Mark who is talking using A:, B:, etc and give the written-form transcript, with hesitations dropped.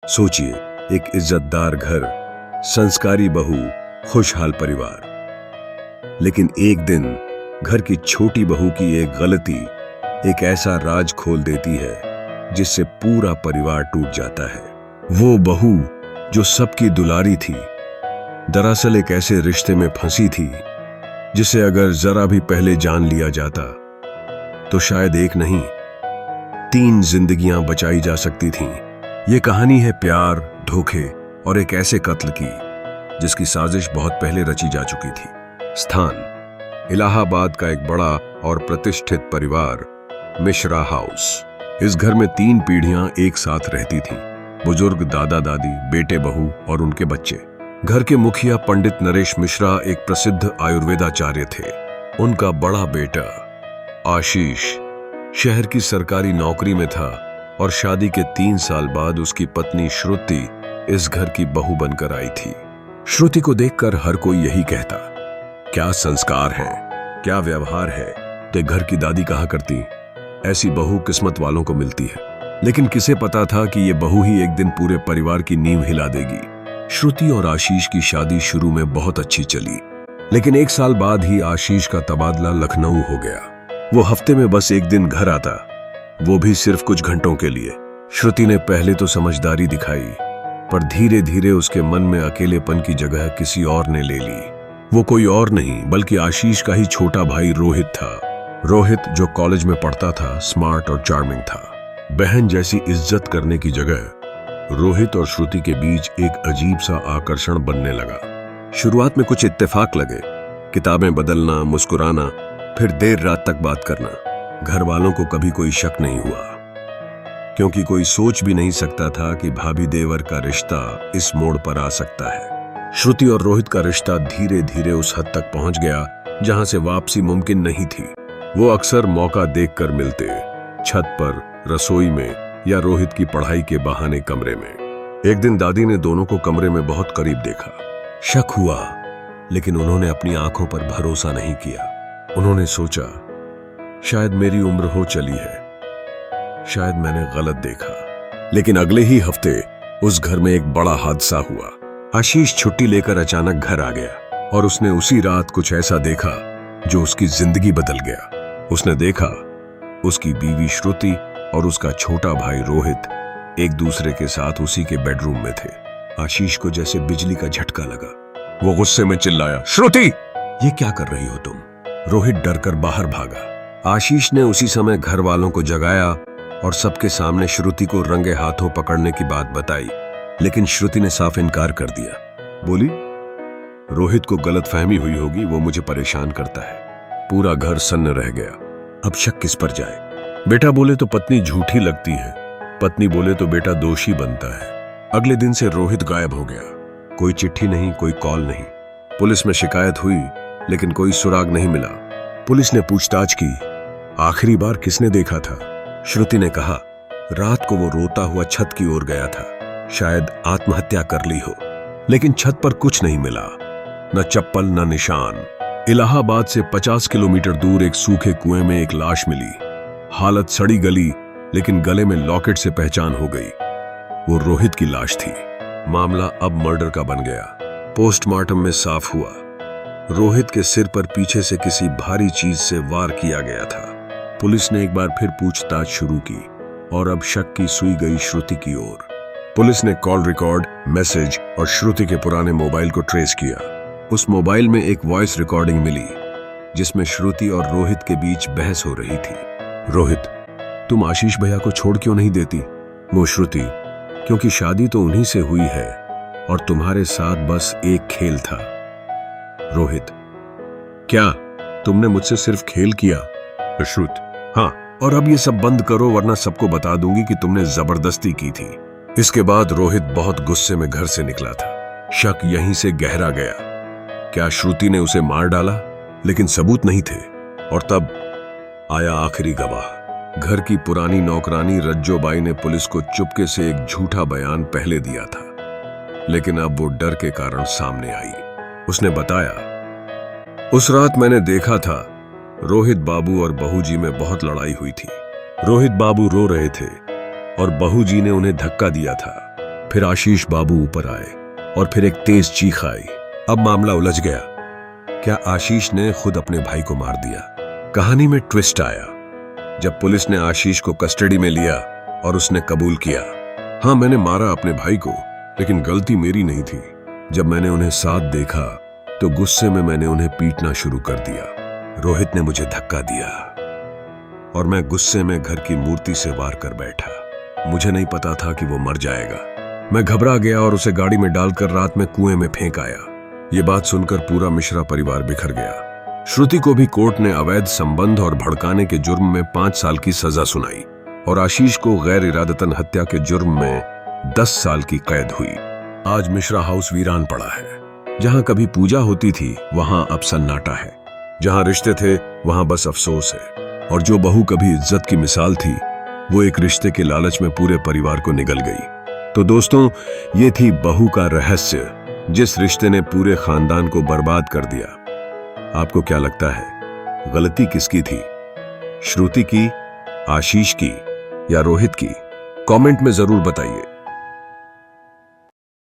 A: सोचिए, एक इज्जतदार घर, संस्कारी बहू, खुशहाल परिवार। लेकिन एक दिन घर की छोटी बहू की एक गलती एक ऐसा राज खोल देती है जिससे पूरा परिवार टूट जाता है। वो बहू जो सबकी दुलारी थी, दरअसल एक ऐसे रिश्ते में फंसी थी जिसे अगर जरा भी पहले जान लिया जाता तो शायद एक नहीं 3 जिंदगियां बचाई जा सकती थीं। ये कहानी है प्यार, धोखे और एक ऐसे कत्ल की जिसकी साजिश बहुत पहले रची जा चुकी थी। स्थान इलाहाबाद का एक बड़ा और प्रतिष्ठित परिवार, मिश्रा हाउस। इस घर में 3 पीढ़ियां एक साथ रहती थीं, बुजुर्ग दादा दादी, बेटे बहू और उनके बच्चे। घर के मुखिया पंडित नरेश मिश्रा एक प्रसिद्ध आयुर्वेदाचार्य थे। उनका बड़ा बेटा आशीष शहर की सरकारी नौकरी में था और शादी के 3 साल बाद उसकी पत्नी श्रुति इस घर की बहू बनकर आई थी। श्रुति को देखकर हर कोई यही कहता, क्या संस्कार है, क्या व्यवहार है। तो घर की दादी कहा करती, ऐसी बहू किस्मत वालों को मिलती है। लेकिन किसे पता था कि ये बहू ही एक दिन पूरे परिवार की नींव हिला देगी। श्रुति और आशीष की शादी शुरू में बहुत अच्छी चली, लेकिन 1 साल बाद ही आशीष का तबादला लखनऊ हो गया। वो हफ्ते में बस 1 दिन घर आता, वो भी सिर्फ कुछ घंटों के लिए। श्रुति ने पहले तो समझदारी दिखाई, पर धीरे धीरे उसके मन में अकेलेपन की जगह किसी और ने ले ली। वो कोई और नहीं बल्कि आशीष का ही छोटा भाई रोहित था। रोहित जो कॉलेज में पढ़ता था, स्मार्ट और चार्मिंग था। बहन जैसी इज्जत करने की जगह रोहित और श्रुति के बीच एक अजीब सा आकर्षण बनने लगा। शुरुआत में कुछ इत्तेफाक लगे, किताबें बदलना, मुस्कुराना, फिर देर रात तक बात करना। घर वालों को कभी कोई शक नहीं हुआ, क्योंकि कोई सोच भी नहीं सकता था कि भाभी देवर का रिश्ता इस मोड़ पर आ सकता है। श्रुति और रोहित का रिश्ता धीरे धीरे उस हद तक पहुंच गया जहां से वापसी मुमकिन नहीं थी। वो अक्सर मौका देखकर मिलते, छत पर, रसोई में या रोहित की पढ़ाई के बहाने कमरे में। एक दिन दादी ने दोनों को कमरे में बहुत करीब देखा। शक हुआ, लेकिन उन्होंने अपनी आंखों पर भरोसा नहीं किया। उन्होंने सोचा, शायद मेरी उम्र हो चली है, शायद मैंने गलत देखा। लेकिन अगले ही हफ्ते उस घर में एक बड़ा हादसा हुआ। आशीष छुट्टी लेकर अचानक घर आ गया और उसने उसी रात कुछ ऐसा देखा जो उसकी जिंदगी बदल गया। उसने देखा उसकी बीवी श्रुति और उसका छोटा भाई रोहित एक दूसरे के साथ उसी के बेडरूम में थे। आशीष को जैसे बिजली का झटका लगा। वो गुस्से में चिल्लाया, श्रुति, ये क्या कर रही हो तुम? रोहित डरकर बाहर भागा। आशीष ने उसी समय घर वालों को जगाया और सबके सामने श्रुति को रंगे हाथों पकड़ने की बात बताई, लेकिन श्रुति ने साफ इनकार कर दिया। बोली, रोहित को गलतफहमी हुई होगी, वो मुझे परेशान करता है। पूरा घर सन्न रह गया। अब शक किस पर जाए? बेटा बोले तो पत्नी झूठी लगती है, पत्नी बोले तो बेटा दोषी बनता है। अगले दिन से रोहित गायब हो गया। कोई चिट्ठी नहीं, कोई कॉल नहीं। पुलिस में शिकायत हुई, लेकिन कोई सुराग नहीं मिला। पुलिस ने पूछताछ की, आखिरी बार किसने देखा था? श्रुति ने कहा, रात को वो रोता हुआ छत की ओर गया था, शायद आत्महत्या कर ली हो। लेकिन छत पर कुछ नहीं मिला, न चप्पल न निशान। इलाहाबाद से 50 किलोमीटर दूर एक सूखे कुएं में एक लाश मिली। हालत सड़ी गली, लेकिन गले में लॉकेट से पहचान हो गई। वो रोहित की लाश थी। मामला अब मर्डर का बन गया। पोस्टमार्टम में साफ हुआ, रोहित के सिर पर पीछे से किसी भारी चीज से वार किया गया था। पुलिस ने एक बार फिर पूछताछ शुरू की और अब शक की सुई गई श्रुति की ओर। पुलिस ने कॉल रिकॉर्ड, मैसेज और श्रुति के पुराने मोबाइल को ट्रेस किया। उस मोबाइल में एक वॉइस रिकॉर्डिंग मिली जिसमें श्रुति और रोहित के बीच बहस हो रही थी। रोहित, तुम आशीष भैया को छोड़ क्यों नहीं देती? वो श्रुति, क्योंकि शादी तो उन्हीं से हुई है और तुम्हारे साथ बस एक खेल था। रोहित, क्या तुमने मुझसे सिर्फ खेल किया? श्रुत, हाँ, और अब ये सब बंद करो वरना सबको बता दूंगी कि तुमने जबरदस्ती की थी। इसके बाद रोहित बहुत गुस्से में घर से निकला था। शक यहीं से गहरा गया। क्या श्रुति ने उसे मार डाला? लेकिन सबूत नहीं थे। और तब आया आखिरी गवाह। घर की पुरानी नौकरानी रज्जोबाई ने पुलिस को चुपके से एक झूठा बयान पहले दिया था, लेकिन अब वो डर के कारण सामने आई। उसने बताया, उस रात मैंने देखा था रोहित बाबू और बहू जी में बहुत लड़ाई हुई थी। रोहित बाबू रो रहे थे और बहू जी ने उन्हें धक्का दिया था। फिर आशीष बाबू ऊपर आए और फिर एक तेज चीख आई। अब मामला उलझ गया। क्या आशीष ने खुद अपने भाई को मार दिया? कहानी में ट्विस्ट आया जब पुलिस ने आशीष को कस्टडी में लिया और उसने कबूल किया, हाँ मैंने मारा अपने भाई को, लेकिन गलती मेरी नहीं थी। जब मैंने उन्हें साथ देखा तो गुस्से में मैंने उन्हें पीटना शुरू कर दिया। रोहित ने मुझे धक्का दिया और मैं गुस्से में घर की मूर्ति से वार कर बैठा। मुझे नहीं पता था कि वो मर जाएगा। मैं घबरा गया और उसे गाड़ी में डालकर रात में कुएं में फेंक आया। ये बात सुनकर पूरा मिश्रा परिवार बिखर गया। श्रुति को भी कोर्ट ने अवैध संबंध और भड़काने के जुर्म में 5 साल की सजा सुनाई और आशीष को गैर इरादतन हत्या के जुर्म में 10 साल की कैद हुई। आज मिश्रा हाउस वीरान पड़ा है। जहां कभी पूजा होती थी वहां अब सन्नाटा है। जहां रिश्ते थे वहां बस अफसोस है। और जो बहू कभी इज्जत की मिसाल थी वो एक रिश्ते के लालच में पूरे परिवार को निगल गई। तो दोस्तों, ये थी बहू का रहस्य, जिस रिश्ते ने पूरे खानदान को बर्बाद कर दिया। आपको क्या लगता है, गलती किसकी थी? श्रुति की, आशीष की या रोहित की? कमेंट में जरूर बताइए।